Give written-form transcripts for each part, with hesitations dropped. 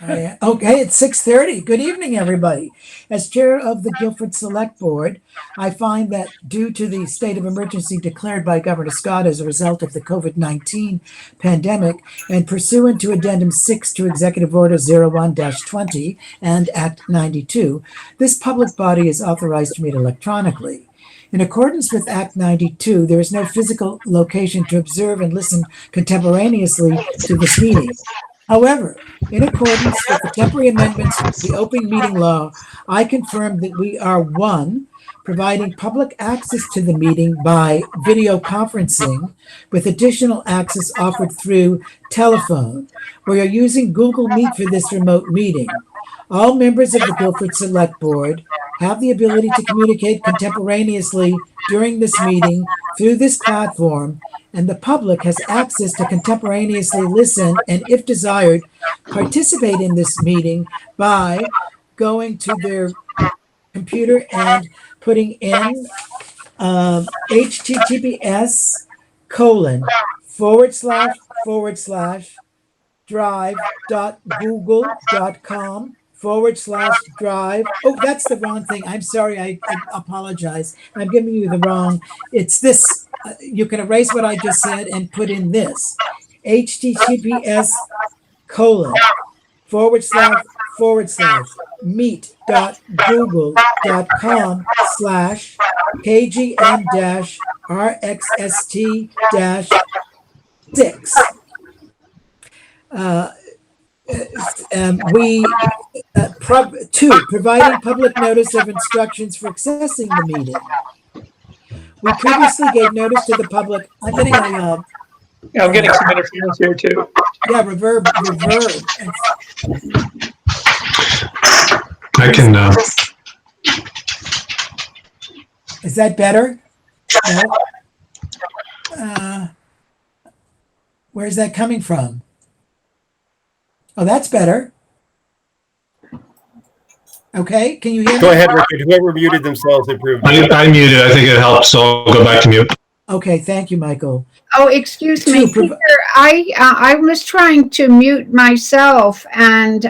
Okay, it's 6:30. Good evening, everybody. As chair of the Guilford Selectboard, I find that due to the state of emergency declared by Governor Scott as a result of the COVID-19 pandemic and pursuant to Addendum 6 to Executive Order 01-20 and Act 92, this public body is authorized to meet electronically. In accordance with Act 92, there is no physical location to observe and listen contemporaneously to this meeting. However, in accordance with the temporary amendments to the open meeting law, I confirm that we are, one, providing public access to the meeting by video conferencing with additional access offered through telephone. We are using Google Meet for this remote meeting. All members of the Guilford Select Board have the ability to communicate contemporaneously during this meeting through this platform, and the public has access to contemporaneously listen and, if desired, participate in this meeting by going to their computer and putting in https://drive.google.com/drive. Oh, that's the wrong thing. I'm sorry. I apologize. I'm giving you the wrong. It's this. You can erase what I just said and put in this. https://meet.google.com/kgm-rxst-6. Providing public notice of instructions for accessing the meeting. We previously gave notice to the public. I'm getting a I'm getting some interference here too. yeah, reverb. I can. Is that better? No. Where's that coming from? Oh, that's better. Okay, can you hear me? Go ahead, Richard. Whoever muted themselves improved. I muted. I think it helped, so I'll go back to mute. Okay, thank you, Michael. Oh, excuse me, Peter. I was trying to mute myself, and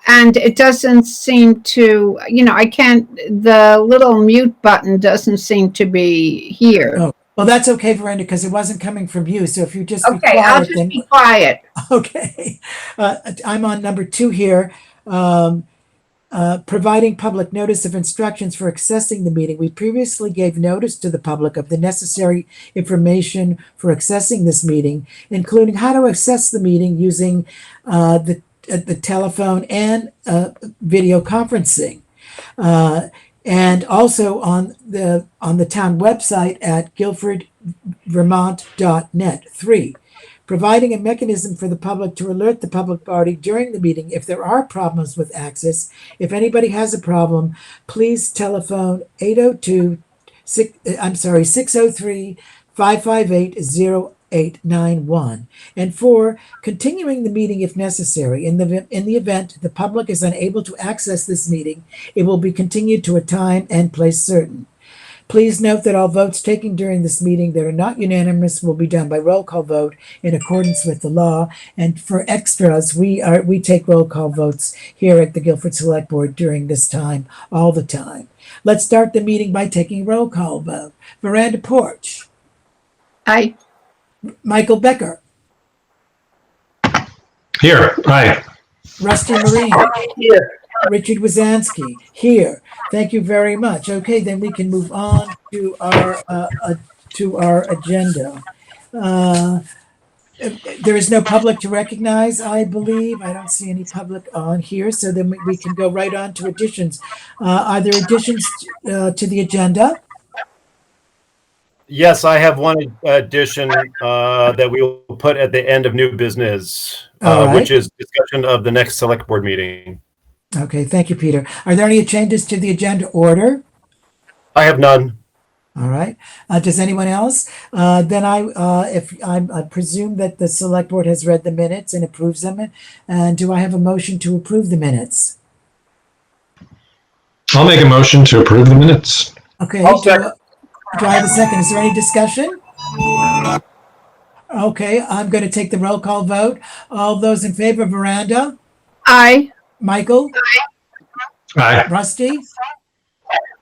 it doesn't seem to. I can't. The little mute button doesn't seem to be here. Oh, well, that's okay, Veranda, because it wasn't coming from you. So if you just be okay, quiet, I'll just be quiet. Okay, I'm on number 2 here. Providing public notice of instructions for accessing the meeting. We previously gave notice to the public of the necessary information for accessing this meeting, including how to access the meeting using the telephone and video conferencing, and also on the town website at guilfordvermont.net. 3. Providing a mechanism for the public to alert the public body during the meeting if there are problems with access. If anybody has a problem, please telephone 603-558-0891. And 4, continuing the meeting if necessary. In the event the public is unable to access this meeting, it will be continued to a time and place certain. Please note that all votes taken during this meeting that are not unanimous will be done by roll call vote in accordance with the law. And for extras, we take roll call votes here at the Guilford Select Board during this time, all the time. Let's start the meeting by taking roll call vote. Veranda Porch. Aye. Michael Becker. Here. Aye. Rusty Marine. Here. Richard Wazansky. Here. Thank you very much. Okay, then we can move on to our agenda. There is no public to recognize, I believe. I don't see any public on here, so then we can go right on to additions. Are there additions to the agenda? Yes, I have one addition that we will put at the end of new business, right. Which is discussion of the next select board meeting. Okay, thank you, Peter. Are there any changes to the agenda order? I have none. All right. Does anyone else? Then I presume that the select board has read the minutes and approves them. And do I have a motion to approve the minutes? I'll make a motion to approve the minutes. Okay. Do I have a second? Is there any discussion? Okay, I'm going to take the roll call vote. All those in favor, Veranda, Aye. Michael, Aye. Rusty,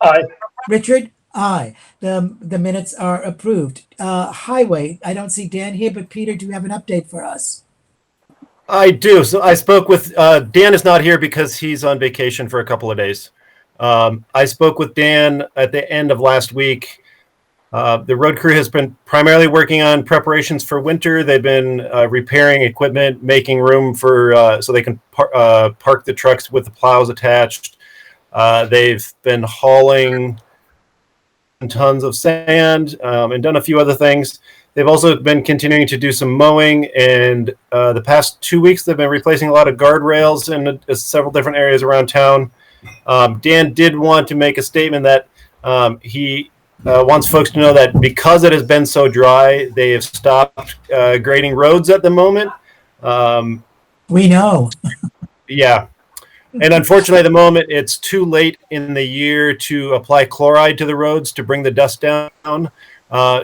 Aye. Richard, aye. The minutes are approved. Highway, I don't see Dan here, but Peter, do you have an update for us? I do. So I spoke with Dan is not here because he's on vacation for a couple of days. I spoke with Dan at the end of last week. The road crew has been primarily working on preparations for winter. They've been repairing equipment, making room for so they can park the trucks with the plows attached. They've been hauling tons of sand and done a few other things. They've also been continuing to do some mowing, and the past 2 weeks they've been replacing a lot of guardrails in several different areas around town. Dan did want to make a statement that he wants folks to know that because it has been so dry, they have stopped grading roads at the moment. We know. Yeah. And unfortunately, at the moment, it's too late in the year to apply chloride to the roads to bring the dust down.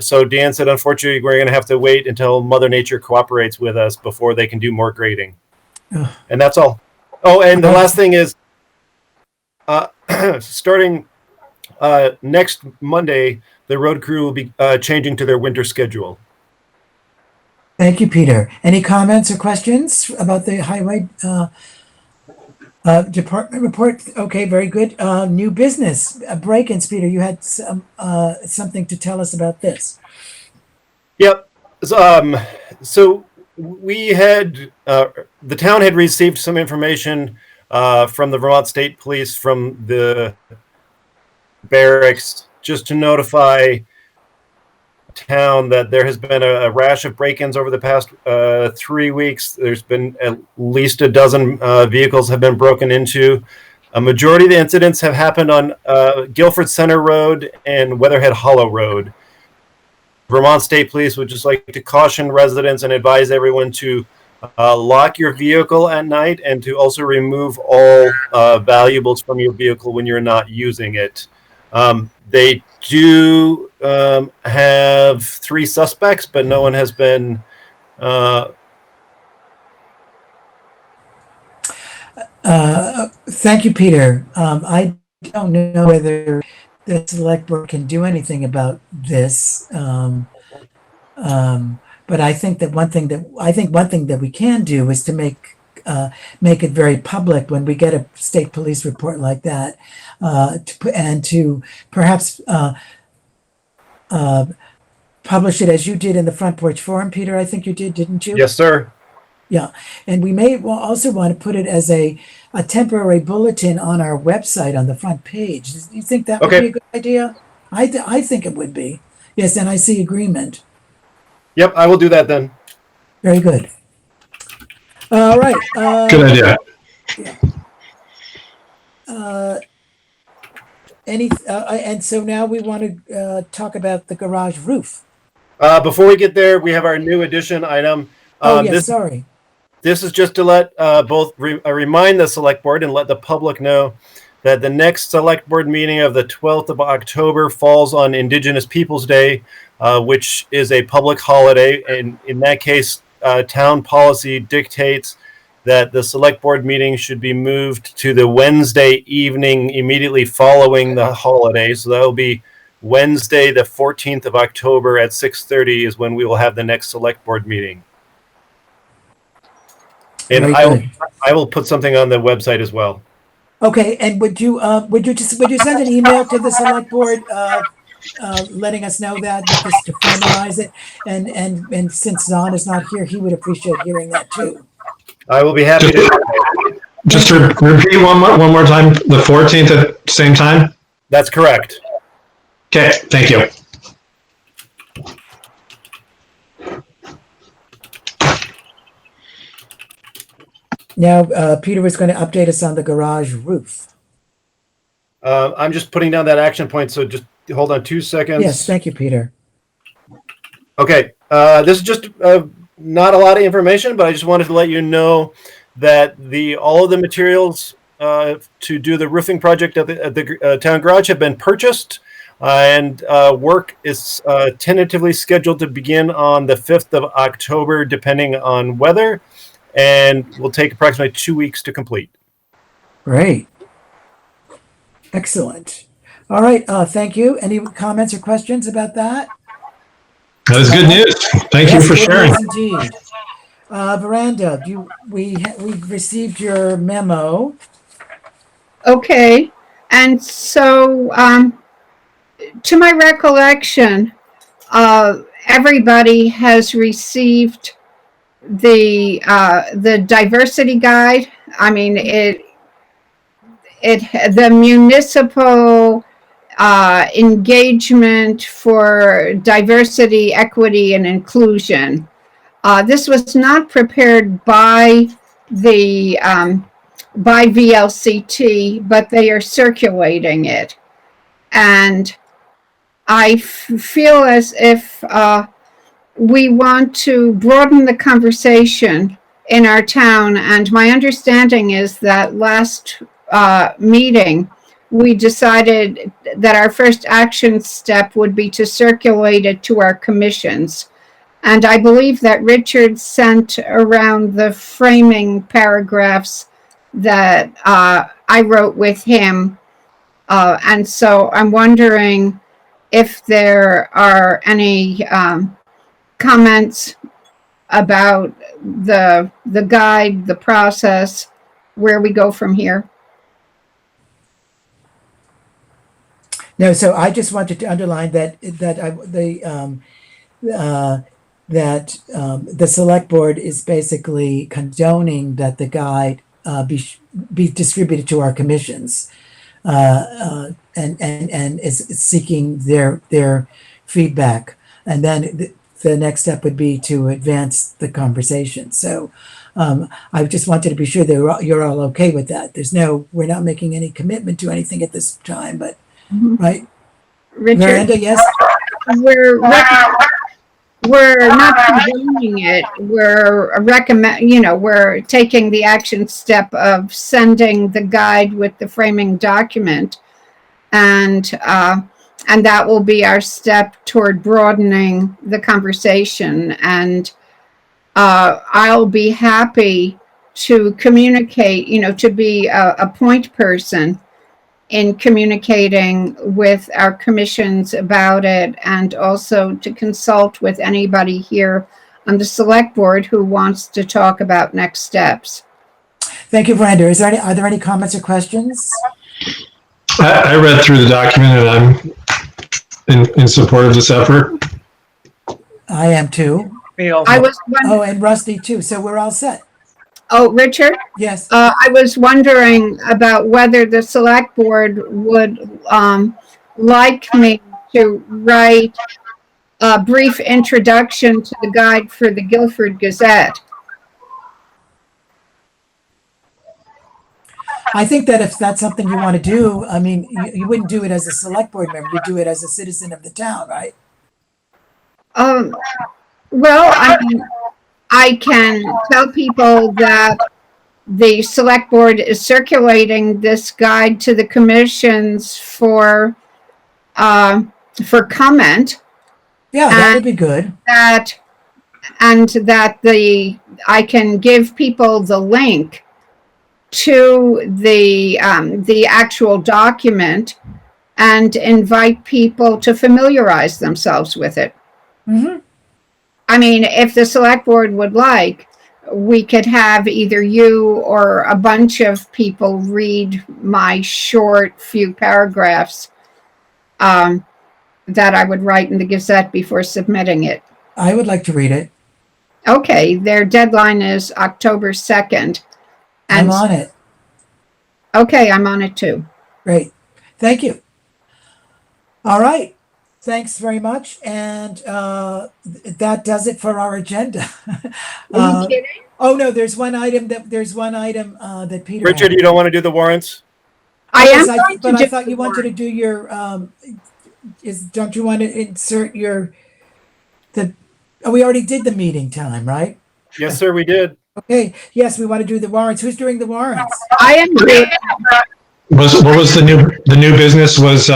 So Dan said, unfortunately, we're going to have to wait until Mother Nature cooperates with us before they can do more grading. Ugh. And that's all. Oh, and the last thing is starting next Monday, the road crew will be changing to their winter schedule. Thank you, Peter. Any comments or questions about the highway department report? Okay, very good. New business break-ins. Peter, you had something to tell us about this. Yep. So we had the town had received some information from the Vermont State Police from the barracks just to notify town that there has been a rash of break-ins over the past 3 weeks. There's been at least a dozen vehicles have been broken into. A majority of the incidents have happened on Guilford Center Road and Weatherhead Hollow Road. Vermont State Police would just like to caution residents and advise everyone to lock your vehicle at night and to also remove all valuables from your vehicle when you're not using it. They do have 3 suspects, but no one has been Thank you, Peter. I don't know whether the select board can do anything about this. But I think that one thing that we can do is to make it very public when we get a state police report like that, to perhaps publish it as you did in the Front Porch Forum, Peter. I think you did, didn't you? Yes, sir. Yeah, and we may also want to put it as a temporary bulletin on our website on the front page. Do you think that would be a good idea? I think it would be. Yes, and I see agreement. Yep, I will do that then. Very good. All right. Good idea. And so now we want to talk about the garage roof. Before we get there, we have our new addition item. Sorry. This is just to let remind the select board and let the public know that the next select board meeting of the 12th of October falls on Indigenous Peoples Day, which is a public holiday. And in that case, town policy dictates that the select board meeting should be moved to the Wednesday evening immediately following the holiday. So that will be Wednesday, the 14th of October at 6:30 is when we will have the next select board meeting. And I will put something on the website as well. Okay, and would you send an email to the select board letting us know that, just to formalize it? And since Zahn is not here, he would appreciate hearing that too. I will be happy to. Just to repeat one more time, the 14th at the same time? That's correct. Okay, thank you. Now, Peter was going to update us on the garage roof. I'm just putting down that action point, so just hold on 2 seconds. Yes, thank you, Peter. Okay, this is just not a lot of information, but I just wanted to let you know that all of the materials to do the roofing project at the town garage have been purchased. And work is tentatively scheduled to begin on the 5th of October, depending on weather, and will take approximately 2 weeks to complete. Great. Excellent. All right. Thank you. Any comments or questions about that? That is good news. Thank you Yes, for good sharing. news indeed. Veranda, we've received your memo. Okay, and so to my recollection, everybody has received the diversity guide. I mean, the municipal engagement for diversity, equity, and inclusion. This was not prepared by the by VLCT, but they are circulating it, and I feel as if we want to broaden the conversation in our town. And my understanding is that last meeting, we decided that our first action step would be to circulate it to our commissions. And I believe that Richard sent around the framing paragraphs that I wrote with him. And so I'm wondering if there are any comments about the guide, the process, where we go from here. No, so I just wanted to underline that the select board is basically condoning that the guide be distributed to our commissions, and is seeking their feedback, and then the next step would be to advance the conversation. So I just wanted to be sure that you're all okay with that. We're not making any commitment to anything at this time, but right, Richard, Miranda, yes. We're not condoning it. We're we're taking the action step of sending the guide with the framing document, and that will be our step toward broadening the conversation. And I'll be happy to communicate, to be a point person in communicating with our commissions about it, and also to consult with anybody here on the select board who wants to talk about next steps. Thank you, Miranda. Are there any comments or questions? I read through the document and I'm in support of this effort. I am too. I was Oh, and Rusty too. So we're all set. Oh, Richard? Yes. I was wondering about whether the select board would like me to write a brief introduction to the guide for the Guilford Gazette. I think that if that's something you want to do, I mean, you wouldn't do it as a select board member, you'd do it as a citizen of the town, right? Well, I mean, I can tell people that the select board is circulating this guide to the commissions for comment. Yeah, that would be good. I can give people the link to the actual document and invite people to familiarize themselves with it. Mm-hmm. I mean, if the select board would like, we could have either you or a bunch of people read my short few paragraphs that I would write in the Gazette before submitting it. I would like to read it. Okay, their deadline is October 2nd. I'm on it. Okay, I'm on it too. Great. Thank you. All right. Thanks very much. And that does it for our agenda. Are you kidding? Oh no, there's one item that Peter. Richard, you don't want to do the warrants? I am Yes, going to but do I thought you wanted to do your don't you want to insert we already did the meeting time, right? Yes, sir, we did. Okay, yes, we want to do the warrants. Who's doing the warrants? I am doing. What was the new business was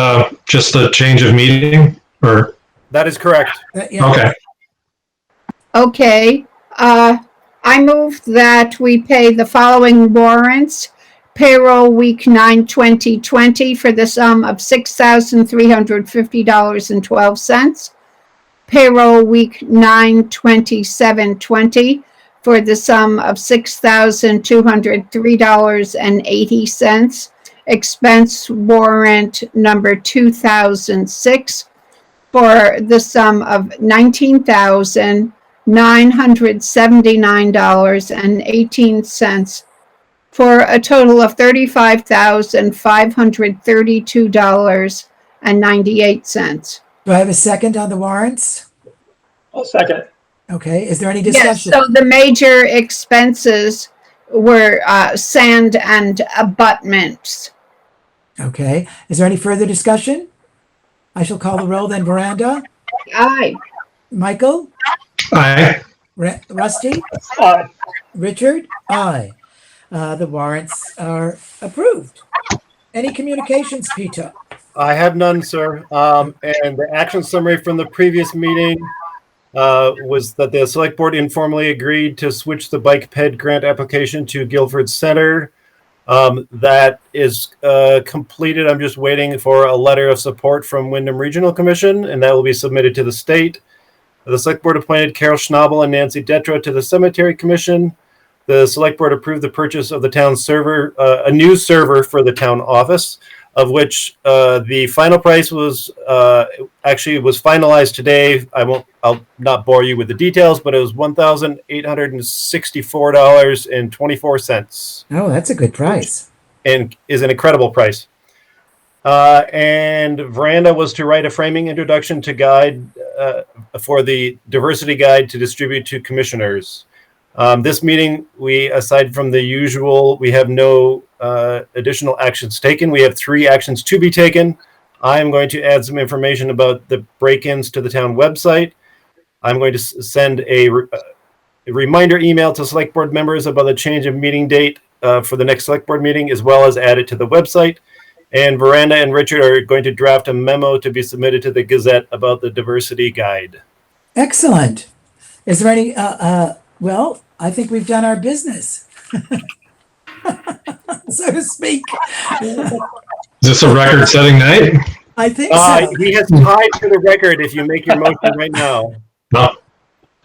just a change of meeting, or, That is correct. Yeah. okay. Okay, I move that we pay the following warrants. Payroll week 9/2020 for the sum of $6,350.12. Payroll week 9/27/20 for the sum of $6,203.80. Expense warrant number 2006 for the sum of $19,979.18 for a total of $35,532.98. Do I have a second on the warrants? I'll second. Okay, is there any Yes, discussion? so the major expenses were sand and abutments. Okay, is there any further discussion? I shall call the roll then. Veranda, Aye. Michael, Aye. Rusty, Aye. Richard, aye. The warrants are approved. Any communications, Peter? I have none, sir. And the action summary from the previous meeting was that the select board informally agreed to switch the bike ped grant application to Guilford Center. That is completed. I'm just waiting for a letter of support from Wyndham Regional Commission, and that will be submitted to the state. The select board appointed Carol Schnabel and Nancy Detra to the Cemetery Commission. The select board approved the purchase of the town server, a new server for the town office, of which the final price was actually was finalized today. I'll not bore you with the details, but it was $1,864.24. Oh, that's a good price. And is an incredible price. And Veranda was to write a framing introduction to guide for the diversity guide to distribute to commissioners. This meeting, aside from the usual, we have no additional actions taken. We have 3 actions to be taken. I am going to add some information about the break-ins to the town website. I'm going to send a reminder email to select board members about the change of meeting date for the next select board meeting, as well as add it to the website. And Veranda and Richard are going to draft a memo to be submitted to the Gazette about the diversity guide. Excellent. Is there any, well, I think we've done our business, so to speak. Is this a record-setting night? I think so. He has tied for the record if you make your motion right now. No.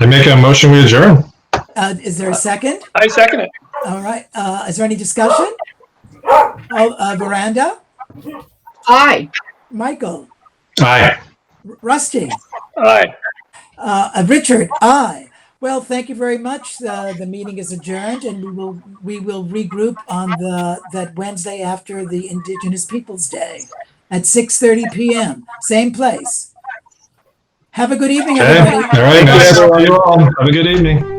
I make a motion, we adjourn. Is there a second? I second it. All right. Is there any discussion? Veranda, Aye. Michael, Aye. Rusty, Aye. Richard, aye. Well, thank you very much. The meeting is adjourned, and we will regroup on that Wednesday after the Indigenous Peoples Day at 6:30 p.m. Same place. Have a good evening, Okay. everybody. All right. Nice to see you all. Have a good evening.